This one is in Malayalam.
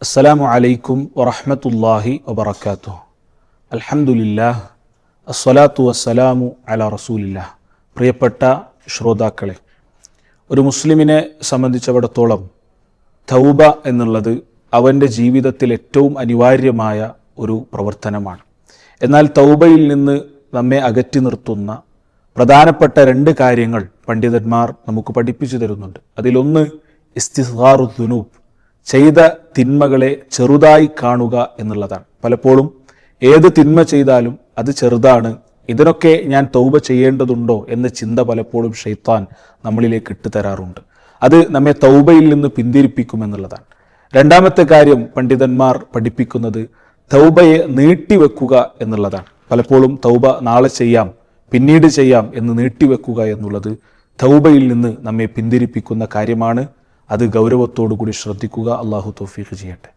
അസ്സലാമു അലൈക്കും വറഹ്മത്തുള്ളാഹി വബറകാതുഹു. അൽഹംദുലില്ലാഹ് അസ്സലാത്തു വസ്സലാമു അലാ റസൂലില്ലാഹ്. പ്രിയപ്പെട്ട ശ്രോതാക്കളെ, ഒരു മുസ്ലിമിനെ സംബന്ധിച്ചിടത്തോളം തൗബ എന്നുള്ളത് അവൻ്റെ ജീവിതത്തിൽ ഏറ്റവും അനിവാര്യമായ ഒരു പ്രവർത്തനമാണ്. എന്നാൽ തൗബയിൽ നിന്ന് നമ്മെ അകറ്റി നിർത്തുന്ന പ്രധാനപ്പെട്ട രണ്ട് കാര്യങ്ങൾ പണ്ഡിതന്മാർ നമുക്ക് പഠിപ്പിച്ചു തരുന്നുണ്ട്. അതിലൊന്ന് ഇസ്തിഗ്ഫാറു ദുനൂബ്, ചെയ്ത തിന്മകളെ ചെറുതായി കാണുക എന്നുള്ളതാണ്. പലപ്പോഴും ഏത് തിന്മ ചെയ്താലും അത് ചെറുതാണ്, ഇതിനൊക്കെ ഞാൻ തൗബ ചെയ്യേണ്ടതുണ്ടോ എന്ന ചിന്ത പലപ്പോഴും ശൈത്താൻ നമ്മളിലേക്ക് ഇട്ടുതരാറുണ്ട്. അത് നമ്മെ തൗബയിൽ നിന്ന് പിന്തിരിപ്പിക്കുമെന്നുള്ളതാണ്. രണ്ടാമത്തെ കാര്യം പണ്ഡിതന്മാർ പഠിപ്പിക്കുന്നത് തൗബയെ നീട്ടിവെക്കുക എന്നുള്ളതാണ്. പലപ്പോഴും തൗബ നാളെ ചെയ്യാം, പിന്നീട് ചെയ്യാം എന്ന് നീട്ടിവെക്കുക എന്നുള്ളത് തൗബയിൽ നിന്ന് നമ്മെ പിന്തിരിപ്പിക്കുന്ന കാര്യമാണ്. അത് ഗൗരവത്തോടു കൂടി ശ്രദ്ധിക്കുക. അള്ളാഹു തൗഫീഖ് ചെയ്യട്ടെ.